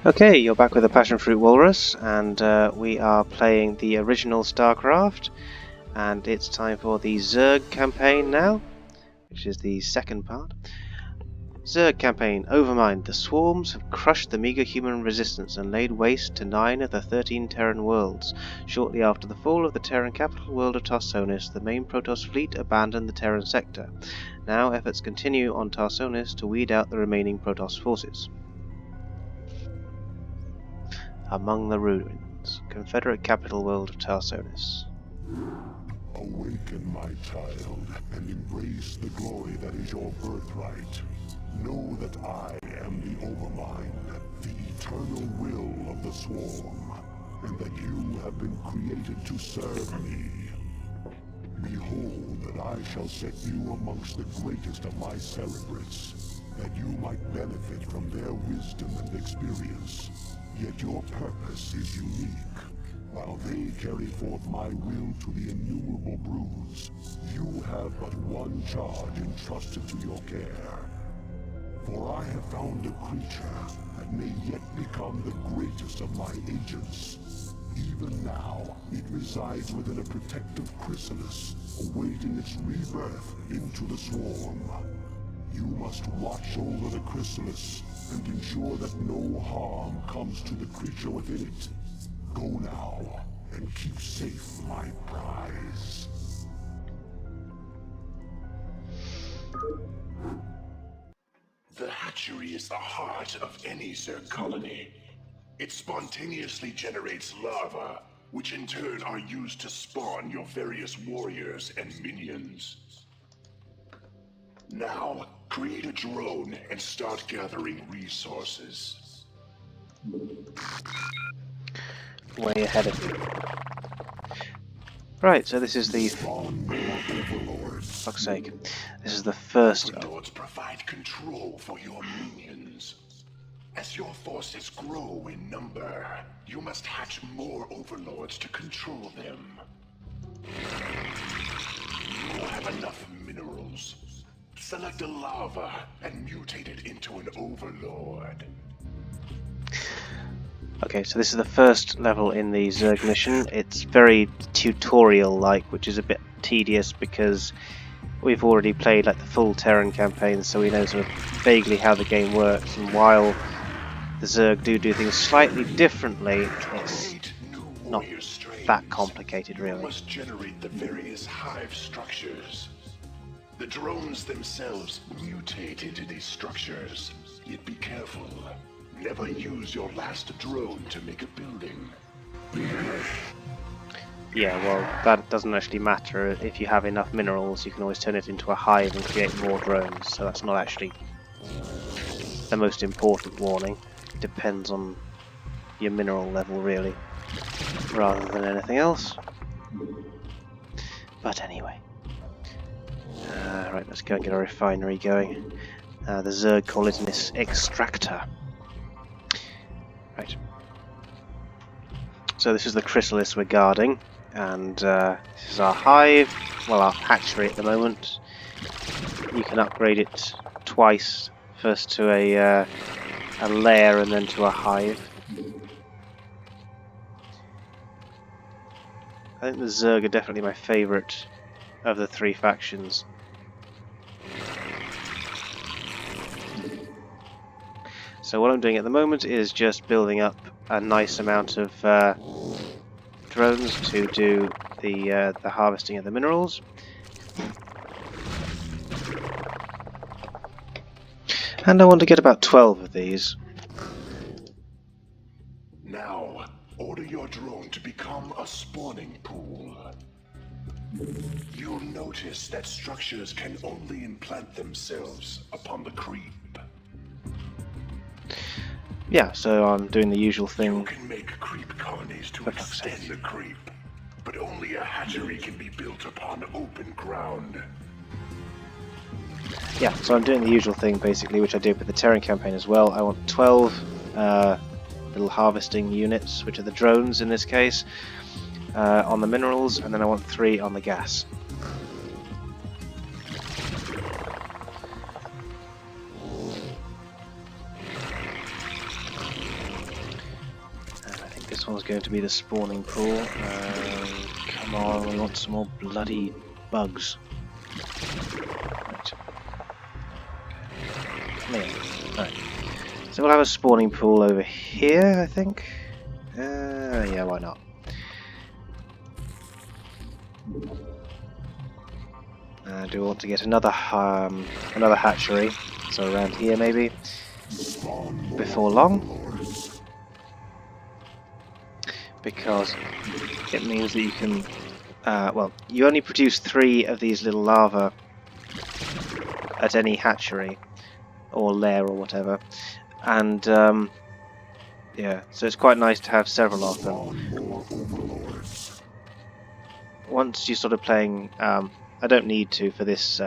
Okay, you're back with the Passion Fruit Walrus, and we are playing the original Starcraft, and it's time for the Zerg campaign now, which is the second part. Zerg campaign, Overmind. The swarms have crushed the meager human resistance and laid waste to 9 of the 13 Terran worlds. Shortly after the fall of the Terran capital world of Tarsonis, the main Protoss fleet abandoned the Terran sector. Now efforts continue on Tarsonis to weed out the remaining Protoss forces. Among the ruins, Confederate capital world of Tarsonis. Awaken, my child, and embrace the glory that is your birthright. Know that I am the Overmind, the eternal will of the Swarm, and that you have been created to serve me. Behold that I shall set you amongst the greatest of my Cerebrates, that you might benefit from their wisdom and experience. Yet your purpose is unique. While they carry forth my will to the innumerable broods, you have but one charge entrusted to your care. For I have found a creature that may yet become the greatest of my agents. Even now, it resides within a protective chrysalis, awaiting its rebirth into the swarm. You must watch over the chrysalis and ensure that no harm comes to the creature within it. Go now, and keep safe my prize. The hatchery is the heart of any Zerg colony. It spontaneously generates larvae, which in turn are used to spawn your various warriors and minions. Now, create a drone and start gathering resources. Way ahead of you. Right, so this is the... fuck's sake. This is the first... Overlords provide control for your minions. As your forces grow in number, you must hatch more overlords to control them. You have enough minerals. Select a larva and mutate it into an overlord. Okay, so this is the first level in the Zerg mission. It's very tutorial-like, which is a bit tedious because we've already played like the full Terran campaign, so we know sort of vaguely how the game works, and while the Zerg do things slightly differently, it's not that complicated really. You must generate the various hive structures. The drones themselves mutate into these structures, yet be careful. Never use your last drone to make a building. Yeah, well, that doesn't actually matter. If you have enough minerals, you can always turn it into a hive and create more drones, so that's not actually the most important warning. It depends on your mineral level, really, rather than anything else. But anyway. Right, let's go and get a refinery going. The Zerg call it an extractor. Right. So this is the chrysalis we're guarding, and this is our hive, well, our hatchery at the moment. You can upgrade it twice, first to a lair and then to a hive. I think the Zerg are definitely my favourite of the three factions. So what I'm doing at the moment is just building up a nice amount of drones to do the harvesting of the minerals. And I want to get about 12 of these. Now, order your drone to become a spawning pool. You'll notice that structures can only implant themselves upon the creep. Yeah, so I'm doing the usual thing. You can make creep colonies to extend the creep, but only a hatchery can be built upon open ground. Yeah, so I'm doing the usual thing basically, which I did with the Terran campaign as well. I want 12 little harvesting units, which are the drones in this case, on the minerals, and then I want 3 on the gas. next one's going to be the spawning pool. Come on, we want some more bloody bugs. Right. Come here. Right. So we'll have a spawning pool over here, I think. Yeah, why not? Do we want to get another hatchery? So around here maybe. Before long. Because it means that you can, well, you only produce 3 of these little larvae at any hatchery or lair or whatever, and yeah, so it's quite nice to have several of them. Once you're sort of playing, I don't need to for this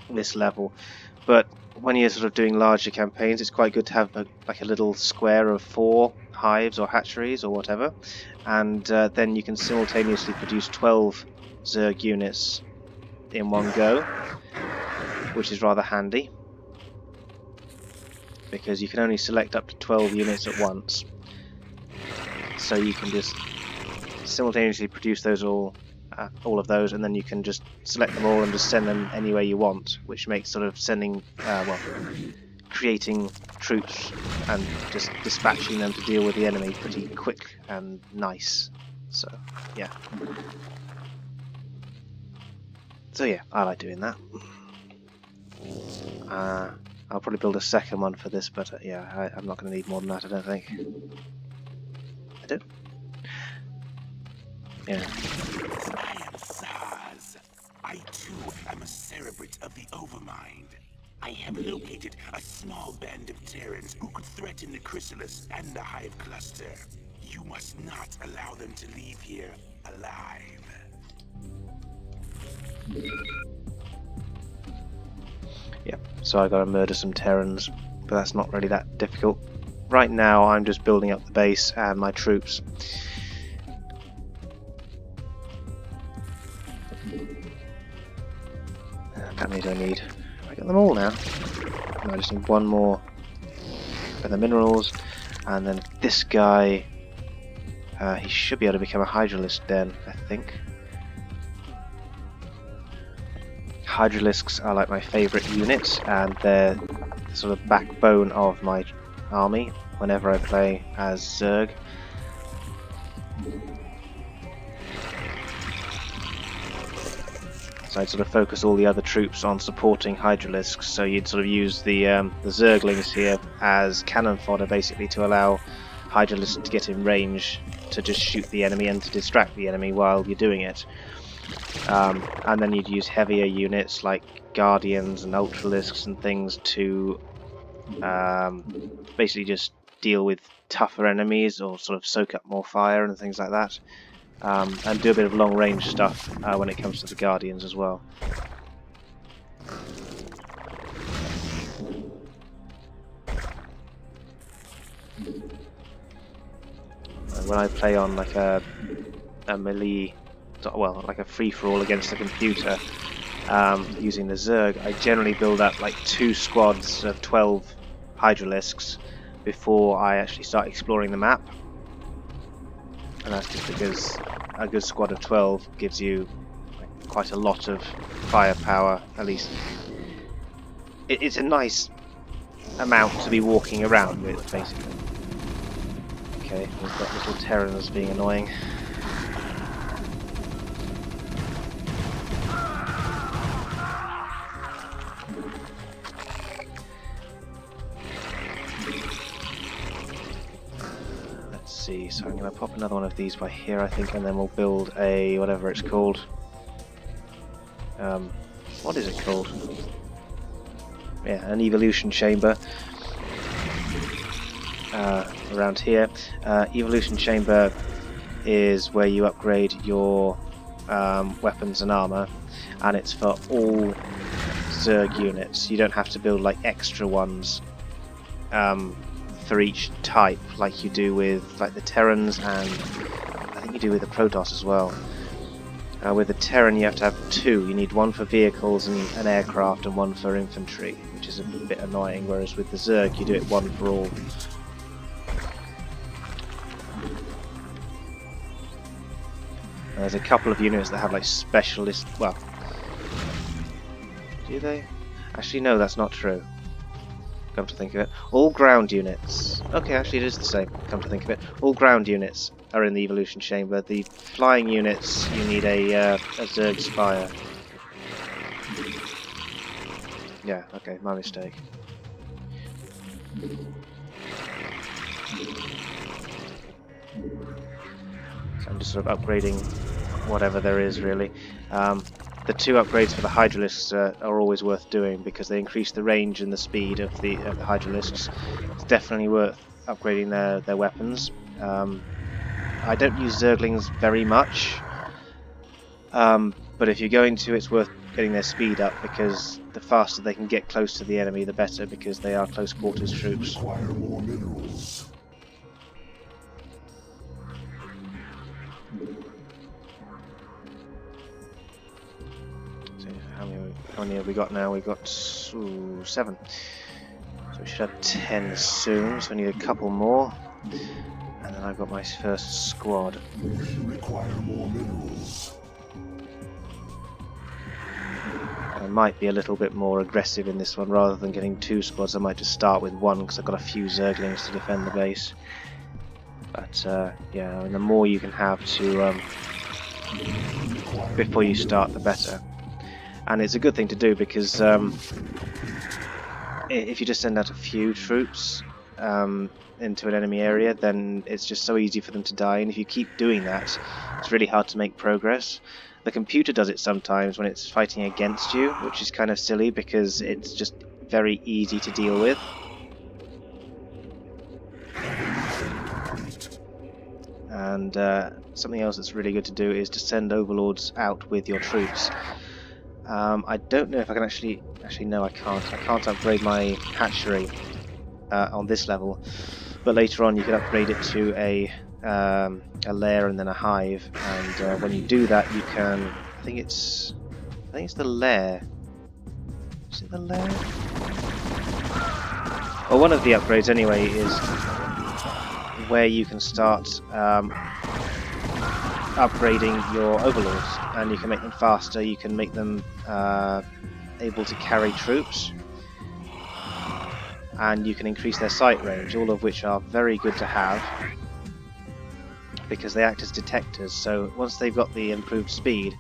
this level, but when you're sort of doing larger campaigns, it's quite good to have like a little square of 4 hives or hatcheries or whatever, and then you can simultaneously produce 12 Zerg units in one go, which is rather handy because you can only select up to 12 units at once, so you can just simultaneously produce those all of those, and then you can just select them all and just send them anywhere you want, which makes sort of sending, well, creating troops and just dispatching them to deal with the enemy pretty quick and nice. So yeah. So yeah, I like doing that. I'll probably build a second one for this, but yeah, I'm not going to need more than that, I don't think. I do. Yeah. I am Zaz. I too am a cerebrate of the Overmind. I have located a small band of Terrans who could threaten the Chrysalis and the Hive Cluster. You must not allow them to leave here alive. Yep, so I gotta murder some Terrans, but that's not really that difficult. Right now I'm just building up the base and my troops. How many do I need? I got them all now. No, I just need one more for the minerals, and then this guy, he should be able to become a Hydralisk then, I think. Hydralisks are like my favourite unit, and they're the sort of backbone of my army whenever I play as Zerg. So I'd sort of focus all the other troops on supporting Hydralisks, so you'd sort of use the Zerglings here as cannon fodder basically to allow Hydralisks to get in range to just shoot the enemy and to distract the enemy while you're doing it. And then you'd use heavier units like Guardians and Ultralisks and things to basically just deal with tougher enemies or sort of soak up more fire and things like that. And do a bit of long range stuff when it comes to the Guardians as well. And when I play on like a melee, well, like a free-for-all against the computer, using the Zerg, I generally build up like 2 squads of 12 Hydralisks before I actually start exploring the map. And that's just because a good squad of 12 gives you like, quite a lot of firepower, at least. It's a nice amount to be walking around with, basically. Okay, we've got little Terrans being annoying. So I'm going to pop another one of these by here, I think, and then we'll build a whatever it's called. What is it called? Yeah, an evolution chamber around here. Evolution chamber is where you upgrade your weapons and armor, and it's for all Zerg units. You don't have to build like extra ones for each type, like you do with like the Terrans, and I think you do with the Protoss as well. With the Terran you have to have 2. You need one for vehicles and aircraft and one for infantry, which is a bit annoying, whereas with the Zerg you do it one for all. And there's a couple of units that have like specialist. Well, do they? Actually, no, that's not true. Come to think of it, all ground units. Okay, actually, it is the same. Come to think of it, all ground units are in the evolution chamber. The flying units, you need a Zerg Spire. Yeah, okay, my mistake. So I'm just sort of upgrading whatever there is, really. The two upgrades for the Hydralisks are always worth doing because they increase the range and the speed of the Hydralisks. It's definitely worth upgrading their weapons. I don't use Zerglings very much, but if you're going to, it's worth getting their speed up because the faster they can get close to the enemy, the better, because they are close quarters troops. Require more minerals. How many have we got now? We've got 7. So we should have 10 soon, so we need a couple more. And then I've got my first squad. We require more minerals. I might be a little bit more aggressive in this one. Rather than getting 2 squads, I might just start with 1 because I've got a few Zerglings to defend the base. But yeah, I mean, the more you can have to before you start, the better. And it's a good thing to do because if you just send out a few troops into an enemy area, then it's just so easy for them to die, and if you keep doing that, it's really hard to make progress. The computer does it sometimes when it's fighting against you, which is kind of silly because it's just very easy to deal with. And something else that's really good to do is to send overlords out with your troops. I don't know if I can actually no, I can't upgrade my hatchery on this level, but later on you can upgrade it to a lair and then a hive, and when you do that you can, I think it's the lair. Is it the lair? Well, one of the upgrades anyway is where you can start upgrading your overlords, and you can make them faster, you can make them able to carry troops, and you can increase their sight range, all of which are very good to have because they act as detectors. So once they've got the improved speed,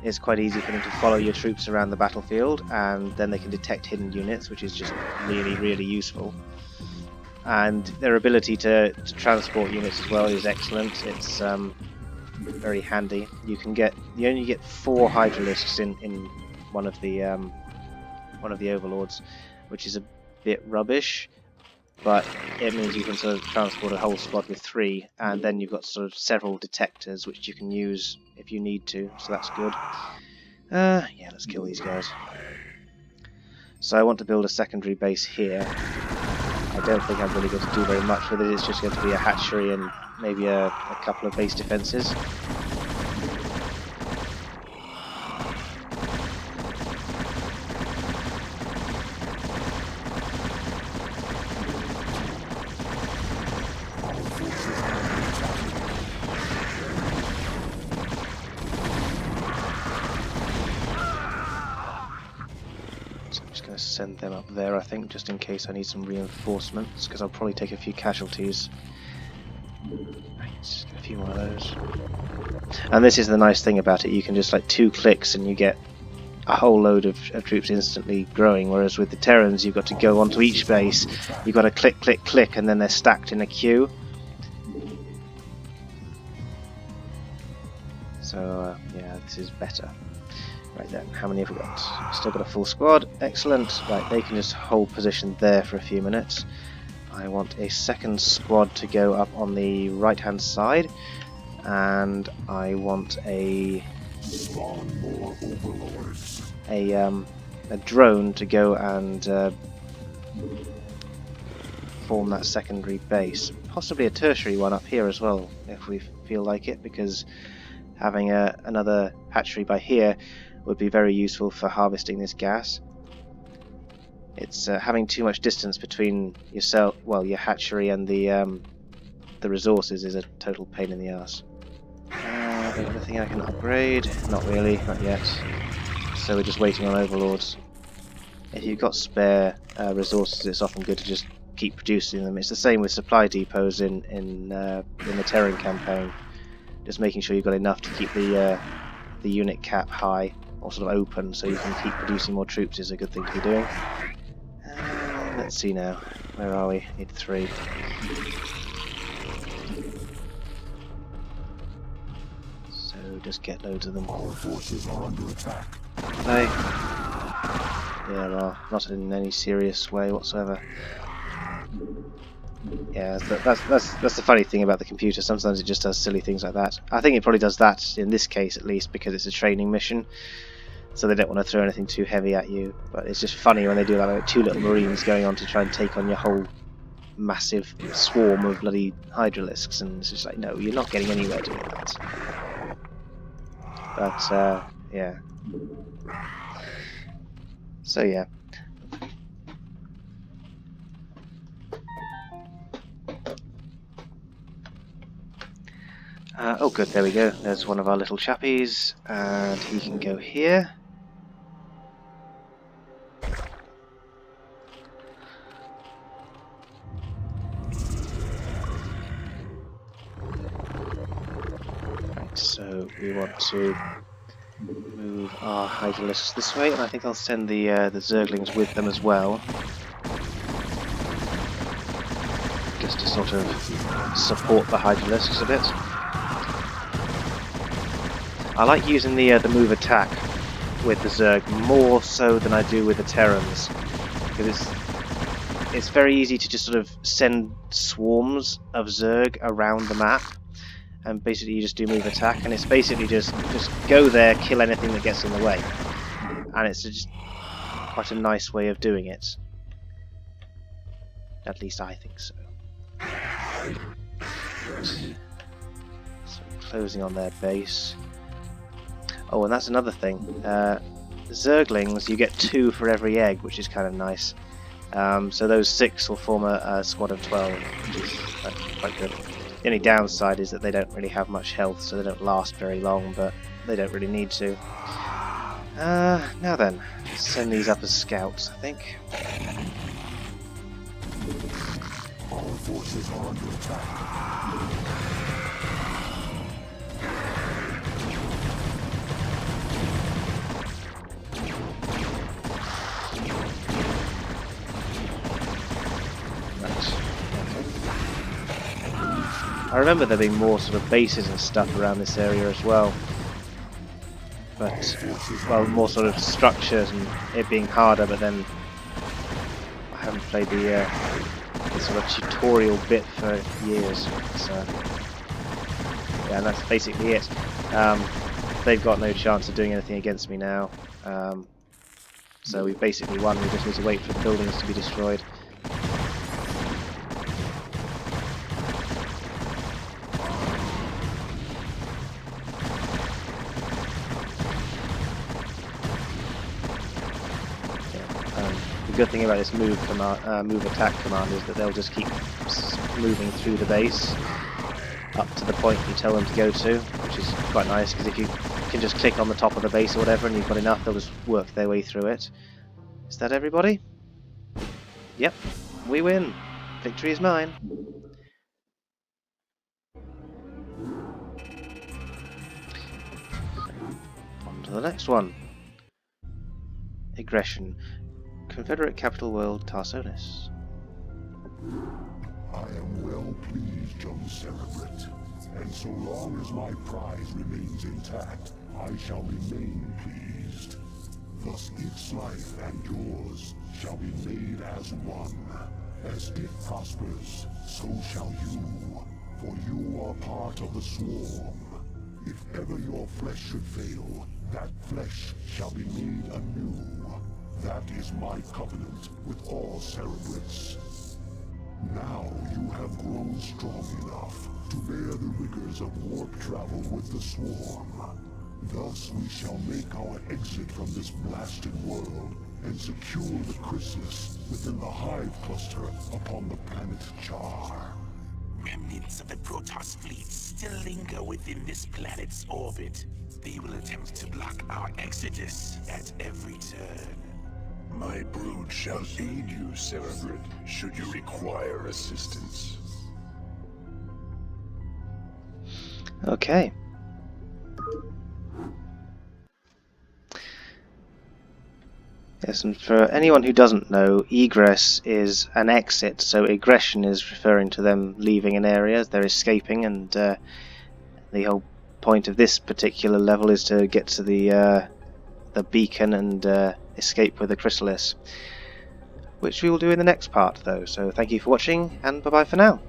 it's quite easy for them to follow your troops around the battlefield, and then they can detect hidden units, which is just really useful. And their ability to transport units as well is excellent. It's very handy. You only get 4 Hydralisks in one of the overlords, which is a bit rubbish, but it means you can sort of transport a whole squad with 3, and then you've got sort of several detectors which you can use if you need to, so that's good. Yeah, let's kill these guys. So I want to build a secondary base here. I don't think I'm really going to do very much with it. It's just going to be a hatchery and maybe a couple of base defences. Send them up there, I think, just in case I need some reinforcements, because I'll probably take a few casualties. Let's get a few more of those. And this is the nice thing about it, you can just like 2 clicks and you get a whole load of troops instantly growing, whereas with the Terrans you've got to go onto each base, you've got to click, and then they're stacked in a queue. So yeah, this is better. Right then, how many have we got? Still got a full squad, excellent. Right, they can just hold position there for a few minutes. I want a second squad to go up on the right hand side, and I want a drone to go and form that secondary base. Possibly a tertiary one up here as well, if we feel like it, because having another hatchery by here would be very useful for harvesting this gas. It's having too much distance between yourself, well, your hatchery and the resources is a total pain in the ass. Anything I can upgrade? Not really, not yet. So we're just waiting on overlords. If you've got spare resources, it's often good to just keep producing them. It's the same with supply depots in the Terran campaign. Just making sure you've got enough to keep the unit cap high or sort of open, so you can keep producing more troops is a good thing to be doing. Let's see now. Where are we? Need 3. So just get loads of them. Our forces are under attack. They? Yeah, well, not in any serious way whatsoever. Yeah, that's the funny thing about the computer. Sometimes it just does silly things like that. I think it probably does that in this case at least because it's a training mission, so they don't want to throw anything too heavy at you. But it's just funny when they do that, like 2 little marines going on to try and take on your whole massive swarm of bloody hydralisks, and it's just like, no, you're not getting anywhere doing that. But yeah. So yeah. Oh good, there we go. There's one of our little chappies, and he can go here. Right, so we want to move our hydralisks this way, and I think I'll send the Zerglings with them as well. Just to sort of support the hydralisks a bit. I like using the move attack with the Zerg more so than I do with the Terrans, because it's very easy to just sort of send swarms of Zerg around the map, and basically you just do move attack, and it's basically just go there, kill anything that gets in the way, and it's just quite a nice way of doing it. At least I think so. So closing on their base. Oh, and that's another thing. Zerglings, you get 2 for every egg, which is kind of nice. So those 6 will form a squad of 12, which is quite good. The only downside is that they don't really have much health, so they don't last very long, but they don't really need to. Now then, send these up as scouts, I think. Our forces are under attack. I remember there being more sort of bases and stuff around this area as well. But, well, more sort of structures and it being harder, but then I haven't played the sort of tutorial bit for years. So, yeah, and that's basically it. They've got no chance of doing anything against me now. So we basically won, we just need to wait for the buildings to be destroyed. The good thing about this move attack command is that they'll just keep moving through the base up to the point you tell them to go to, which is quite nice, because if you can just click on the top of the base or whatever and you've got enough, they'll just work their way through it. Is that everybody? Yep, we win. Victory is mine. On to the next one. Aggression. Confederate capital world Tarsonis. I am well pleased, young Cerebrate, and so long as my prize remains intact, I shall remain pleased. Thus its life and yours shall be made as one. As it prospers, so shall you, for you are part of the swarm. If ever your flesh should fail, that flesh shall be made anew. That is my covenant with all Cerebrates. Now you have grown strong enough to bear the rigors of warp travel with the swarm. Thus we shall make our exit from this blasted world and secure the chrysalis within the hive cluster upon the planet Char. remnants of the Protoss fleet still linger within this planet's orbit. They will attempt to block our exodus at every turn. My brood shall aid you, Cerebrid, should you require assistance. Okay. Yes, and for anyone who doesn't know, egress is an exit, so aggression is referring to them leaving an area, they're escaping, and the whole point of this particular level is to get to the beacon and escape with the chrysalis, which we will do in the next part though. So thank you for watching, and bye bye for now.